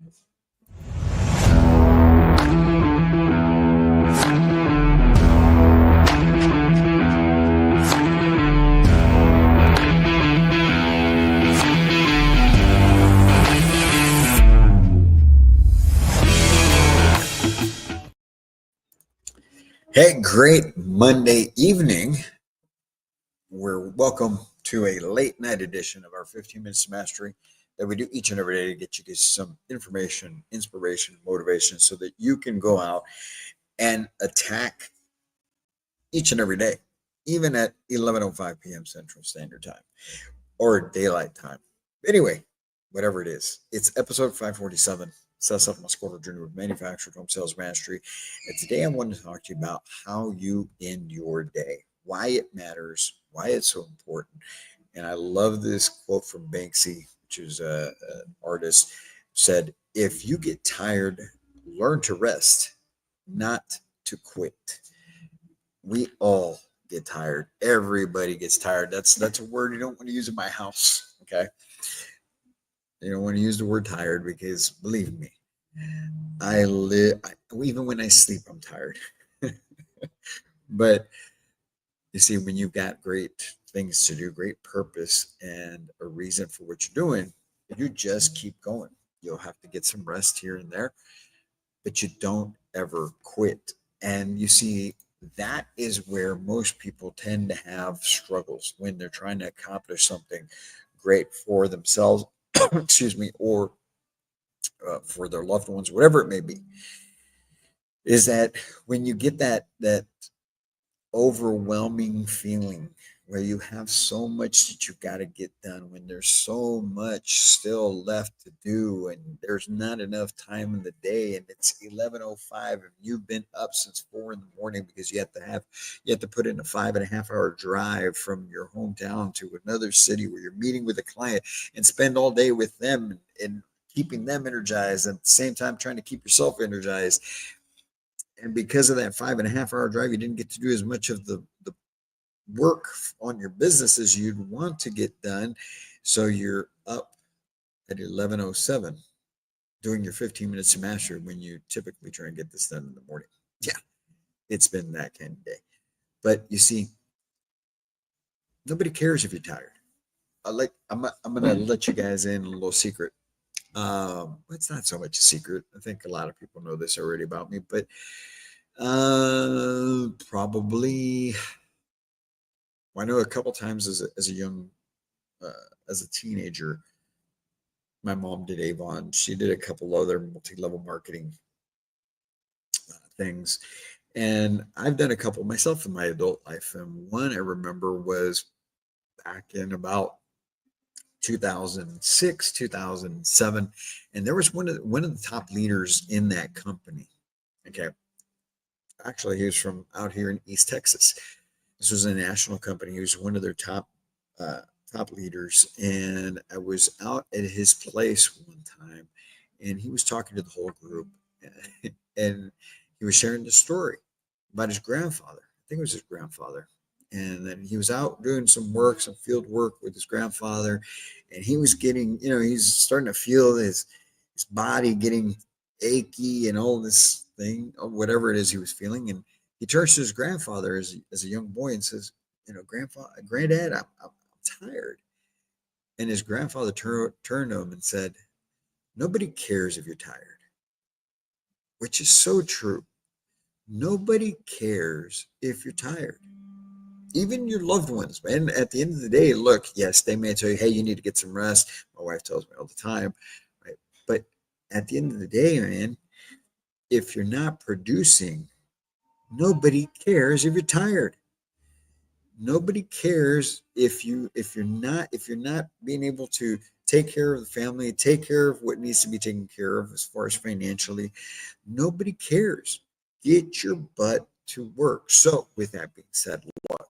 Hey, great Monday evening. We're welcome to a late night edition of our 15 Minutes to Mastery that we do each and every day to get you guys some information, inspiration, motivation so that you can go out and attack each and every day, even at 11:05 p.m. Central Standard Time or daylight time. Anyway, whatever it is, it's episode 547. Sets up my squatter journey with manufactured home sales mastery. And today I want to talk to you about how you end your day, why it matters, why it's so important. And I love this quote from Banksy, which is an artist, said, "If you get tired, learn to rest, not to quit." We all get tired. Everybody gets tired. That's a word you don't want to use in my house. Okay. You don't want to use the word tired because believe me, even when I sleep, I'm tired. But you see, when you've got great things to do, great purpose, and a reason for what you're doing, you just keep going. You'll have to get some rest here and there, but you don't ever quit. And you see, that is where most people tend to have struggles when they're trying to accomplish something great for themselves, excuse me, or for their loved ones, whatever it may be. Is that when you get that overwhelming feeling where you have so much that you've got to get done, when there's so much still left to do and there's not enough time in the day, and it's 11:05 and you've been up since 4 in the morning because you have to put in a 5.5 hour drive from your hometown to another city where you're meeting with a client and spend all day with them and keeping them energized at the same time trying to keep yourself energized. And because of that 5.5 hour drive, you didn't get to do as much of the work on your business as you'd want to get done. So you're up at 11:07 doing your 15 minutes to master when you typically try and get this done in the morning. Yeah, it's been that kind of day. But you see, nobody cares if you're tired. I'm gonna let you guys in a little secret. It's not so much a secret. I think a lot of people know this already about me, but probably I know a couple times as a young as a teenager, my mom did Avon. She did a couple other multi-level marketing things, and I've done a couple myself in my adult life. And one I remember was back in about 2006, 2007, and there was one of the top leaders in that company. Okay, actually, he was from out here in East Texas. This was a national company. He was one of their uh, top leaders, and I was out at his place one time, and he was talking to the whole group, and he was sharing the story about his grandfather. I think it was his grandfather, and then he was out doing some work, some field work with his grandfather, and he was getting, he's starting to feel his body getting achy and all this thing, or whatever it is he was feeling, and he turns to his grandfather as a young boy and says, Granddad, I'm tired. And his grandfather turned to him and said, "Nobody cares if you're tired," which is so true. Nobody cares if you're tired. Even your loved ones, man. At the end of the day, look, yes, they may tell you, hey, you need to get some rest. My wife tells me all the time, right? But at the end of the day, man, if you're not producing, nobody cares if you're tired. Nobody cares if you're not being able to take care of the family, take care of what needs to be taken care of as far as financially. Nobody cares. Get your butt to work. So with that being said, look,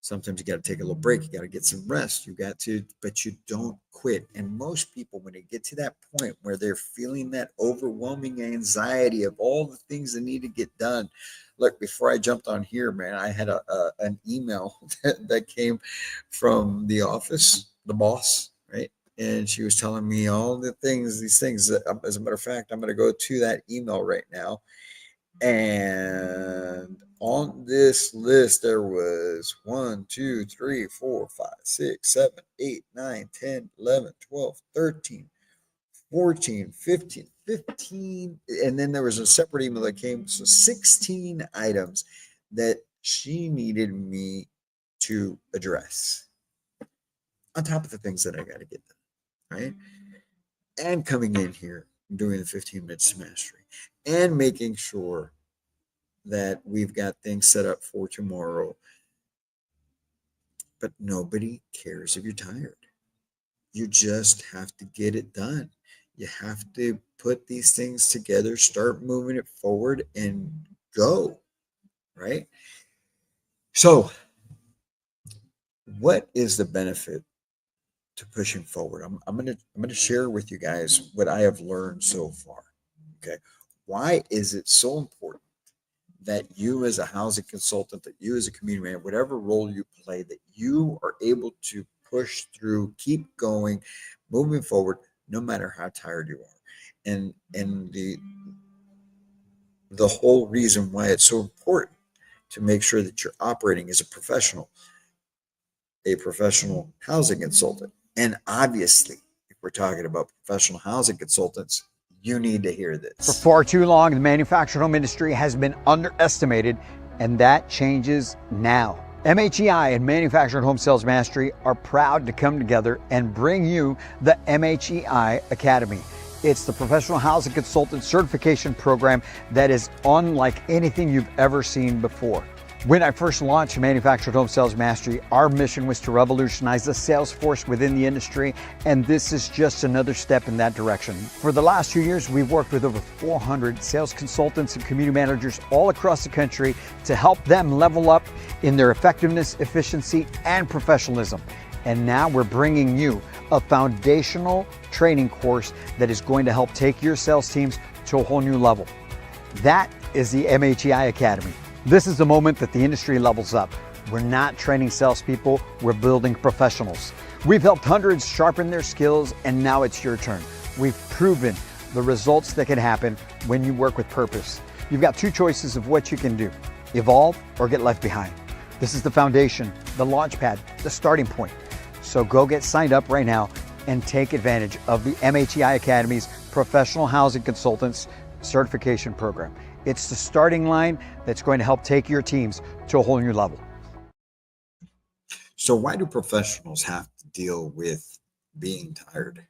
sometimes you got to take a little break. You got to get some rest. You got to, but you don't quit. And most people, when they get to that point where they're feeling that overwhelming anxiety of all the things that need to get done. Look, before I jumped on here, man, I had an email that came from the office, the boss, right? and she was telling me all these things. As a matter of fact, I'm going to go to that email right now. And on this list, there was 1, 2, 3, 4, 5, 6, 7, 8, 9, 10, 11, 12, 13, 14, 15. And then there was a separate email that came. So 16 items that she needed me to address on top of the things that I got to get done, right? And coming in here, doing the 15 minutes to mastery, and making sure that we've got things set up for tomorrow. But nobody cares if you're tired. You just have to get it done. You have to put these things together, start moving it forward, and go, right? So, what is the benefit to pushing forward? I'm gonna share with you guys what I have learned so far. Okay, why is it so important that you as a housing consultant, that you as a community manager, whatever role you play, that you are able to push through, keep going, moving forward, no matter how tired you are. And the whole reason why it's so important to make sure that you're operating as a professional housing consultant. And obviously, if we're talking about professional housing consultants, you need to hear For this. far too long, the manufactured home industry has been underestimated, and that changes now. MHEI and Manufactured Home Sales Mastery are proud to come together and bring you the MHEI Academy. It's the professional housing consultant certification program that is unlike anything you've ever seen before. When I first launched Manufactured Home Sales Mastery, our mission was to revolutionize the sales force within the industry, and this is just another step in that direction. For the last 2 years, we've worked with over 400 sales consultants and community managers all across the country to help them level up in their effectiveness, efficiency, and professionalism. And now we're bringing you a foundational training course that is going to help take your sales teams to a whole new level. That is the MHEI Academy. This is the moment that the industry levels up. We're not training salespeople, we're building professionals. We've helped hundreds sharpen their skills, and now it's your turn. We've proven the results that can happen when you work with purpose. You've got two choices of what you can do: evolve or get left behind. This is the foundation, the launch pad, the starting point. So go get signed up right now and take advantage of the MHEI Academy's Professional Housing Consultants Certification Program. It's the starting line that's going to help take your teams to a whole new level. So, why do professionals have to deal with being tired,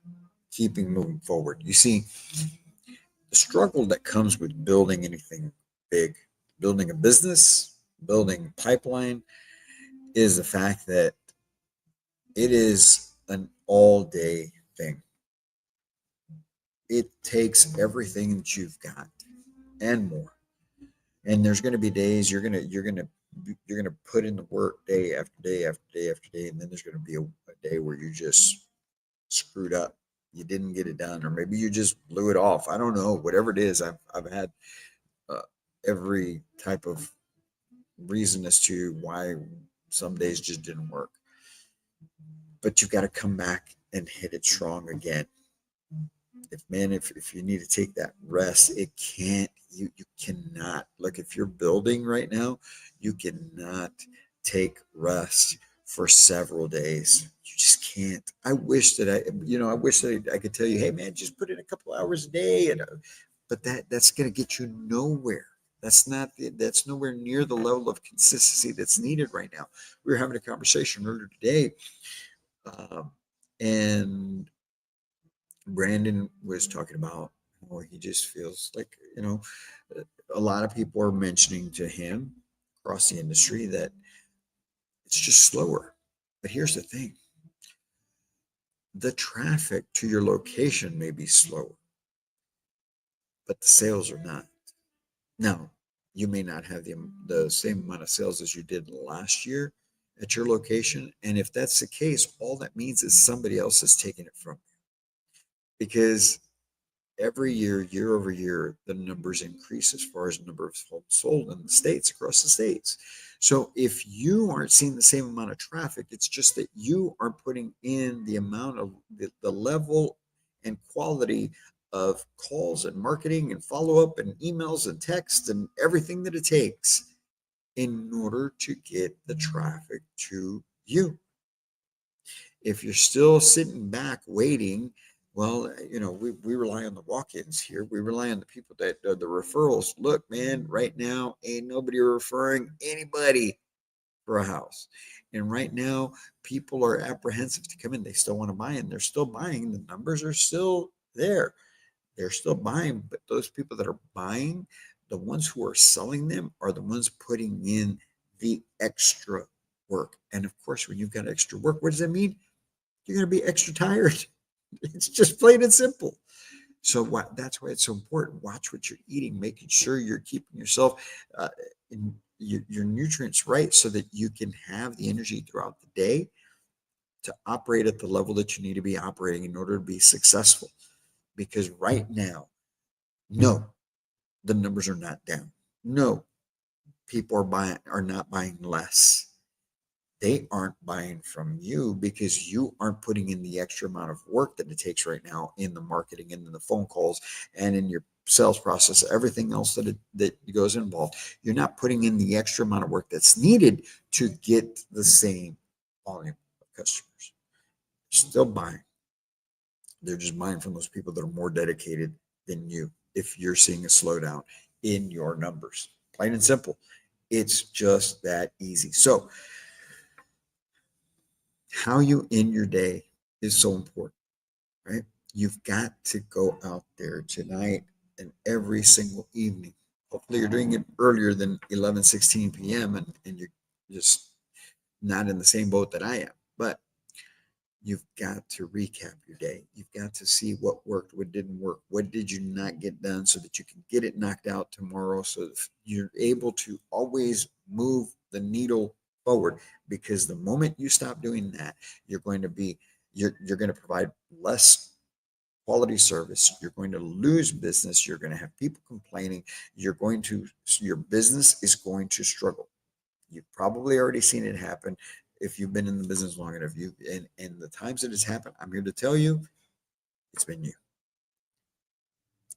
keeping moving forward? You see, the struggle that comes with building anything big, building a business, building a pipeline, is the fact that it is an all day thing. It takes everything that you've got and more. And there's going to be days you're going to put in the work day after day after day after day, and then there's going to be a day where you just screwed up. You didn't get it done, or maybe you just blew it off. I don't know. Whatever it is, I've had uh, every type of reason as to why some days just didn't work. But you got to come back and hit it strong again. If you need to take that rest, it can't you cannot look. If you're building right now, you cannot take rest for several days. You just can't. I wish that I wish that I could tell you, hey man, just put in a couple hours a day, but that's going to get you nowhere. That's nowhere near the level of consistency that's needed right now. We were having a conversation earlier today, um, and Brandon was talking about how he just feels like, a lot of people are mentioning to him across the industry that it's just slower. But here's the thing: the traffic to your location may be slower, but the sales are not. Now, you may not have the same amount of sales as you did last year at your location. And if that's the case, all that means is somebody else is taking it from you, because every year, year over year, the numbers increase as far as the number of homes sold in the states, across the states. So if you aren't seeing the same amount of traffic, it's just that you aren't putting in the amount of the level and quality of calls and marketing and follow up and emails and texts and everything that it takes in order to get the traffic to you. If you're still sitting back waiting, well, we rely on the walk-ins here. We rely on the people that the referrals. Look, man, right now ain't nobody referring anybody for a house. And right now, people are apprehensive to come in. They still want to buy, and they're still buying. The numbers are still there. They're still buying, but those people that are buying, the ones who are selling them are the ones putting in the extra work. And of course, when you've got extra work, what does that mean? You're going to be extra tired. It's just plain and simple. So that's why it's so important. Watch what you're eating, making sure you're keeping yourself in your nutrients right so that you can have the energy throughout the day to operate at the level that you need to be operating in order to be successful. Because right now, no, the numbers are not down. No, people are not buying less. They aren't buying from you because you aren't putting in the extra amount of work that it takes right now in the marketing and in the phone calls and in your sales process, everything else that goes involved. You're not putting in the extra amount of work that's needed to get the same volume of customers. Still buying. They're just buying from those people that are more dedicated than you if you're seeing a slowdown in your numbers. Plain and simple. It's just that easy. So how you end your day is so important, right? You've got to go out there tonight and every single evening. Hopefully you're doing it earlier than 11:16 p.m. and you're just not in the same boat that I am. But you've got to recap your day. You've got to see what worked, what didn't work, what did you not get done so that you can get it knocked out tomorrow so that you're able to always move the needle forward. Because the moment you stop doing that, you're going to provide less quality service. You're going to lose business. You're going to have people complaining. Your business is going to struggle. You've probably already seen it happen if you've been in the business long enough. And the times it has happened, I'm here to tell you, it's been you.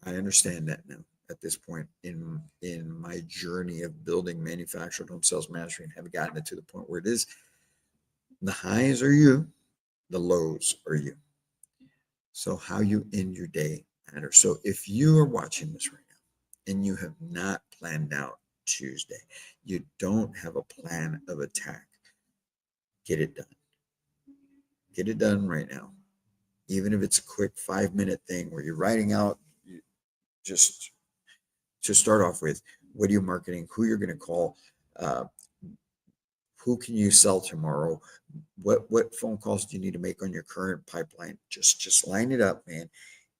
I understand that now at this point in my journey of building manufactured home sales mastery and have gotten it to the point where it is. The highs are you, the lows are you. So how you end your day matters. So if you are watching this right now and you have not planned out Tuesday, you don't have a plan of attack, get it done. Get it done right now. Even if it's a quick 5-minute thing where you're writing out just to start off with, what are you marketing, who you're going to call, who can you sell tomorrow, what phone calls do you need to make on your current pipeline. Just line it up, man,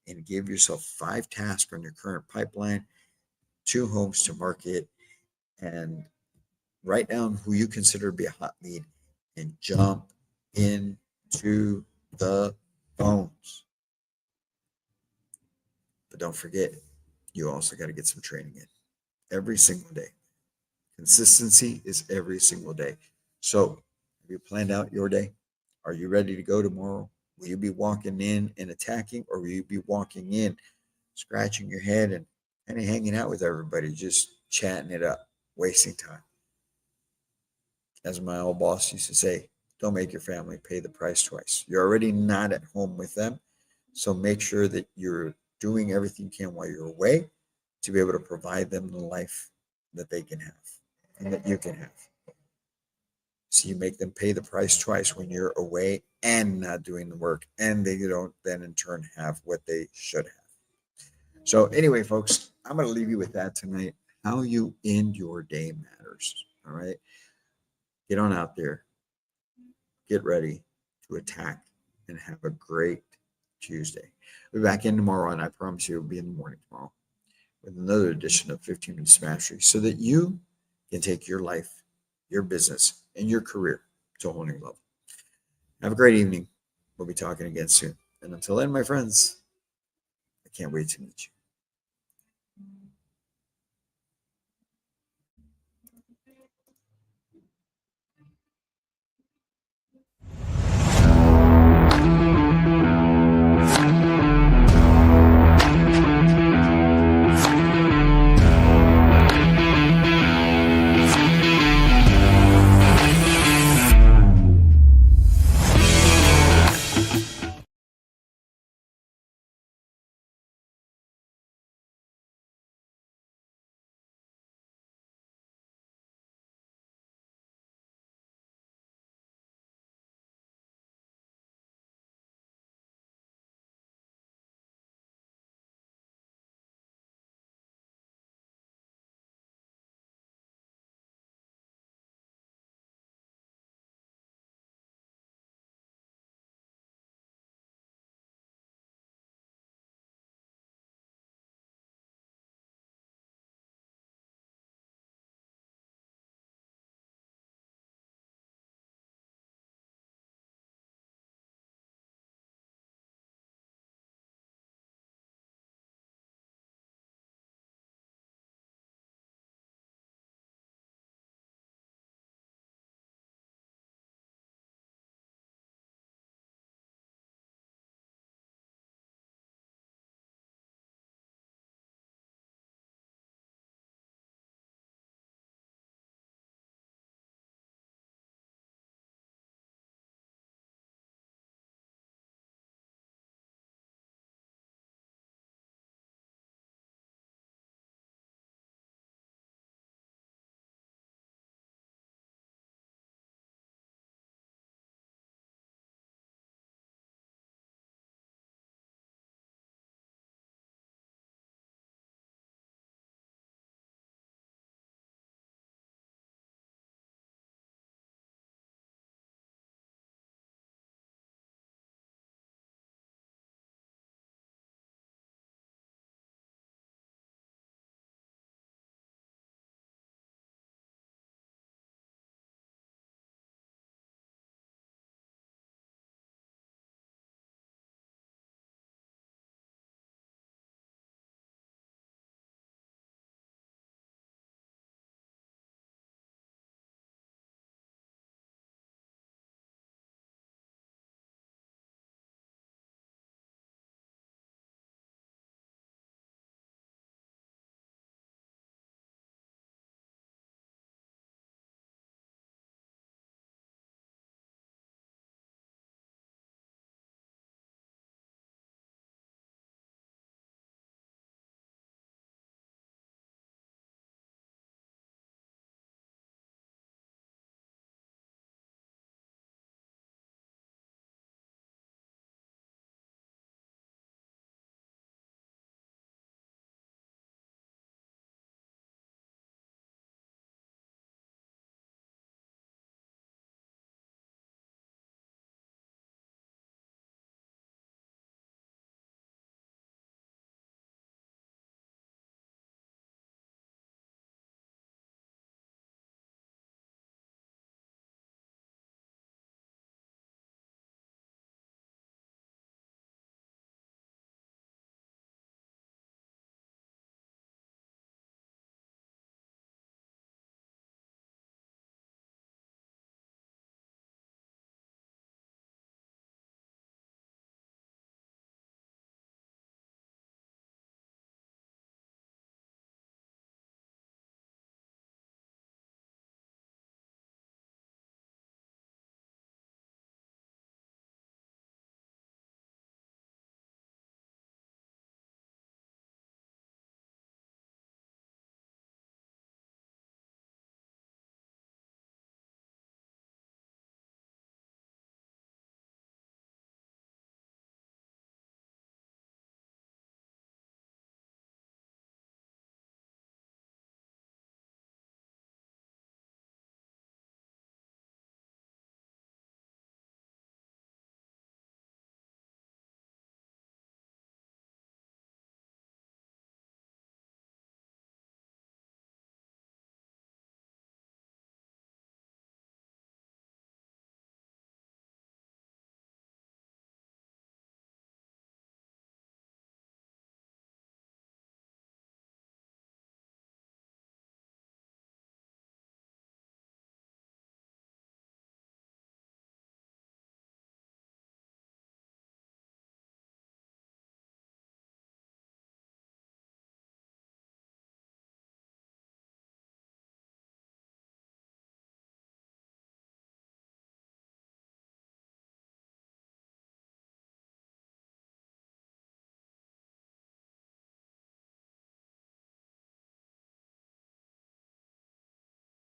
and give yourself 5 tasks on your current pipeline, 2 homes to market, and write down who you consider to be a hot lead and jump into the phones. But don't forget, you also got to get some training in every single day. Consistency is every single day. So have you planned out your day? Are you ready to go tomorrow? Will you be walking in and attacking, or will you be walking in, scratching your head and kind of hanging out with everybody, just chatting it up, wasting time? As my old boss used to say, don't make your family pay the price twice. You're already not at home with them. So make sure that you're doing everything you can while you're away to be able to provide them the life that they can have and that you can have. So you make them pay the price twice when you're away and not doing the work, and they don't then in turn have what they should have. So anyway, folks, I'm going to leave you with that tonight. How you end your day matters. All right. Get on out there. Get ready to attack and have a great Tuesday. We'll be back in tomorrow, and I promise you it'll be in the morning tomorrow with another edition of 15 Minutes Mastery so that you can take your life, your business, and your career to a whole new level. Have a great evening. We'll be talking again soon. And until then, my friends, I can't Can't wait to meet you.